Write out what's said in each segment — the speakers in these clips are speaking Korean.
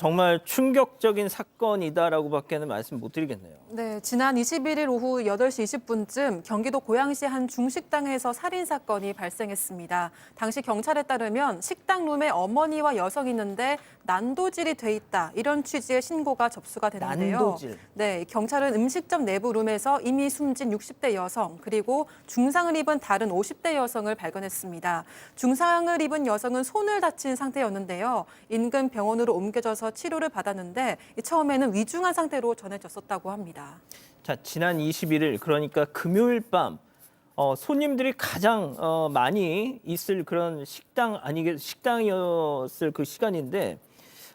정말 충격적인 사건이다라고밖에는 말씀 못 드리겠네요. 네, 지난 21일 오후 8시 20분쯤 경기도 고양시 한 중식당에서 살인 사건이 발생했습니다. 당시 경찰에 따르면 식당 룸에 어머니와 여성이 있는데 난도질이 돼 있다, 이런 취지의 신고가 접수가 됐는데요. 난도질. 네, 경찰은 음식점 내부 룸에서 이미 숨진 60대 여성 그리고 중상을 입은 다른 50대 여성을 발견했습니다. 중상을 입은 여성은 손을 다친 상태였는데요. 인근 병원으로 옮겨져서 치료를 받았는데 처음에는 위중한 상태로 전해졌었다고 합니다. 자, 지난 21일 그러니까 금요일 밤 손님들이 가장 많이 있을 그런 식당이었을 그 시간인데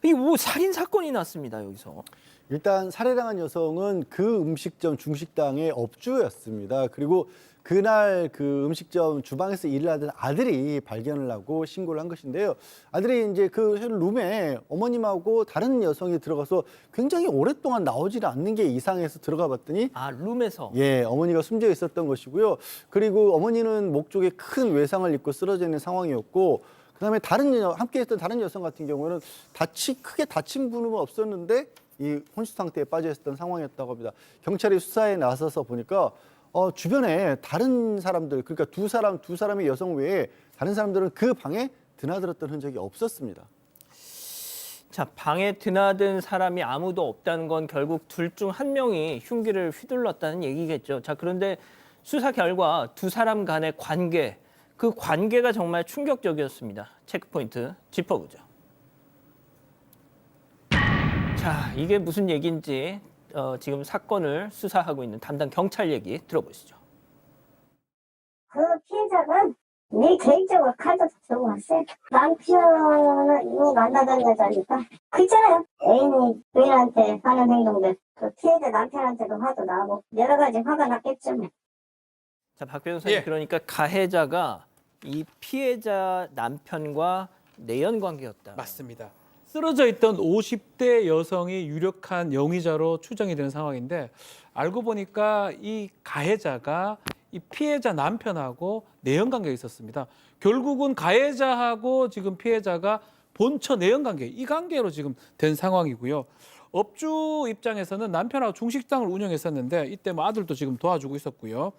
이 뭐 살인 사건이 났습니다, 여기서. 일단 살해당한 여성은 그 음식점 중식당의 업주였습니다. 그리고 그날 그 음식점 주방에서 일을 하던 아들이 발견을 하고 신고를 한 것인데요. 아들이 이제 그 룸에 어머님하고 다른 여성이 들어가서 굉장히 오랫동안 나오질 않는 게 이상해서 들어가 봤더니 아, 룸에서. 예, 어머니가 숨져 있었던 것이고요. 그리고 어머니는 목 쪽에 큰 외상을 입고 쓰러져 있는 상황이었고, 그다음에 함께했던 다른 여성 같은 경우는 크게 다친 분은 없었는데 이 혼수 상태에 빠져 있었던 상황이었다고 합니다. 경찰이 수사에 나서서 보니까 주변에 다른 사람들, 그러니까 두 사람의 여성 외에 다른 사람들은 그 방에 드나들었던 흔적이 없었습니다. 자, 방에 드나든 사람이 아무도 없다는 건 결국 둘 중 한 명이 흉기를 휘둘렀다는 얘기겠죠. 자, 그런데 수사 결과 두 사람 간의 관계, 그 관계가 정말 충격적이었습니다. 체크포인트 짚어보죠. 자, 이게 무슨 얘기인지 지금 사건을 수사하고 있는 담당 경찰 얘기 들어보시죠. 그 피해자는 내 개인적으로 칼도 들고 왔어요. 남편이 만나던 여자니까. 그 있잖아요. 애인이 부인한테 하는 행동들. 그 피해자 남편한테도 화도 나고 여러 가지 화가 났겠죠. 자, 박 변호사님, 예. 그러니까 가해자가 이 피해자 남편과 내연 관계였다. 맞습니다. 쓰러져 있던 50대 여성이 유력한 용의자로 추정이 되는 상황인데, 알고 보니까 이 가해자가 이 피해자 남편하고 내연 관계가 있었습니다. 결국은 가해자하고 지금 피해자가 본처 내연 관계, 이 관계로 지금 된 상황이고요. 업주 입장에서는 남편하고 중식당을 운영했었는데 이때 뭐 아들도 지금 도와주고 있었고요.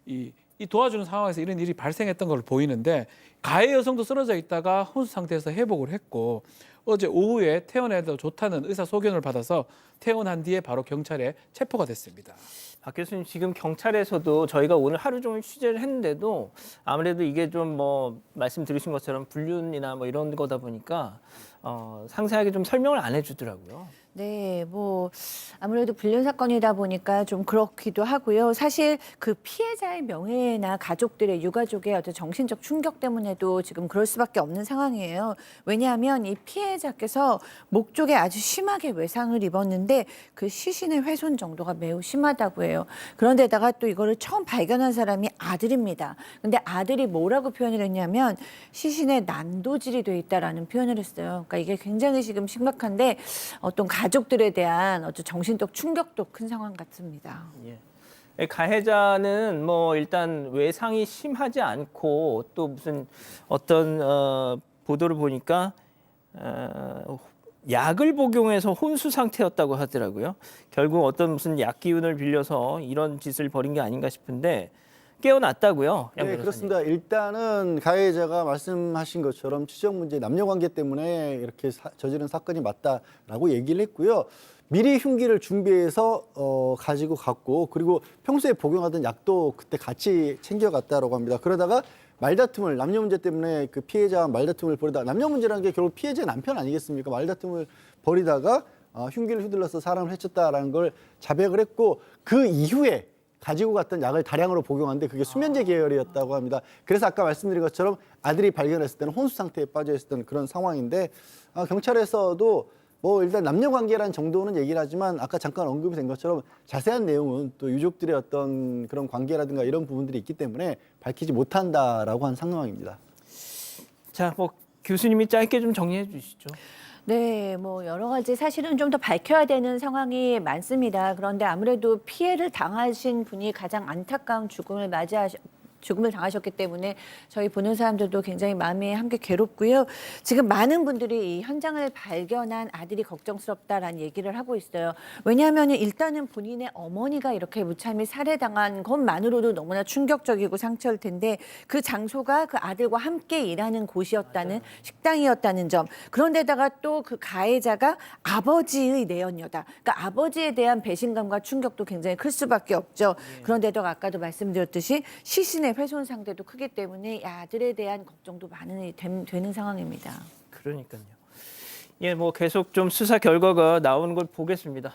이 도와주는 상황에서 이런 일이 발생했던 걸로 보이는데, 가해 여성도 쓰러져 있다가 혼수 상태에서 회복을 했고, 어제 오후에 퇴원해도 좋다는 의사 소견을 받아서 퇴원한 뒤에 바로 경찰에 체포가 됐습니다. 박 교수님, 지금 경찰에서도 저희가 오늘 하루 종일 취재를 했는데도 아무래도 이게 좀 뭐 말씀 들으신 것처럼 불륜이나 뭐 이런 거다 보니까 상세하게 좀 설명을 안 해주더라고요. 네, 뭐 아무래도 불륜 사건이다 보니까 좀 그렇기도 하고요. 사실 그 피해자의 명예나 가족들의 유가족의 어떤 정신적 충격 때문에도 지금 그럴 수밖에 없는 상황이에요. 왜냐하면 이 피해자께서 목 쪽에 아주 심하게 외상을 입었는데 그 시신의 훼손 정도가 매우 심하다고 해요. 그런데다가 또 이거를 처음 발견한 사람이 아들입니다. 근데 아들이 뭐라고 표현을 했냐면 시신에 난도질이 돼 있다라는 표현을 했어요. 그러니까 이게 굉장히 지금 심각한데 어떤 가족들에 대한 어떤 정신적 충격도 큰 상황 같습니다. 예. 가해자는 뭐 일단 외상이 심하지 않고 또 무슨 어떤 보도를 보니까 약을 복용해서 혼수 상태였다고 하더라고요. 결국 어떤 무슨 약 기운을 빌려서 이런 짓을 벌인 게 아닌가 싶은데 깨어났다고요. 양 네, 변호사님. 그렇습니다. 일단은 가해자가 말씀하신 것처럼 추정 문제, 남녀 관계 때문에 이렇게 저지른 사건이 맞다라고 얘기를 했고요. 미리 흉기를 준비해서 가지고 갔고, 그리고 평소에 복용하던 약도 그때 같이 챙겨갔다라고 합니다. 그러다가 말다툼을, 남녀 문제 때문에 그 피해자와 말다툼을 벌이다가, 남녀 문제라는 게 결국 피해자의 남편 아니겠습니까? 말다툼을 벌이다가 흉기를 휘둘러서 사람을 해쳤다라는 걸 자백을 했고, 그 이후에 가지고 갔던 약을 다량으로 복용하는데 그게 수면제 계열이었다고 합니다. 그래서 아까 말씀드린 것처럼 아들이 발견했을 때는 혼수 상태에 빠져 있었던 그런 상황인데, 경찰에서도 뭐 일단 남녀 관계라는 정도는 얘기를 하지만 아까 잠깐 언급이 된 것처럼 자세한 내용은 또 유족들의 어떤 그런 관계라든가 이런 부분들이 있기 때문에 밝히지 못한다라고 한 상황입니다. 자, 뭐 교수님이 짧게 좀 정리해 주시죠. 네, 뭐 여러 가지 사실은 좀 더 밝혀야 되는 상황이 많습니다. 그런데 아무래도 피해를 당하신 분이 가장 안타까운 죽음을 죽음을 당하셨기 때문에 저희 보는 사람들도 굉장히 마음이 함께 괴롭고요. 지금 많은 분들이 이 현장을 발견한 아들이 걱정스럽다라는 얘기를 하고 있어요. 왜냐하면 일단은 본인의 어머니가 이렇게 무참히 살해당한 것만으로도 너무나 충격적이고 상처일 텐데 그 장소가 그 아들과 함께 일하는 곳이었다는 식당이었다는 점. 그런데다가 또 그 가해자가 아버지의 내연녀다. 그러니까 아버지에 대한 배신감과 충격도 굉장히 클 수밖에 없죠. 그런데다가 아까도 말씀드렸듯이 시신의 훼손 상태도 크기 때문에 이 아들에 대한 걱정도 많이 되는 상황입니다. 그러니까요. 예, 뭐 계속 좀 수사 결과가 나오는 걸 보겠습니다.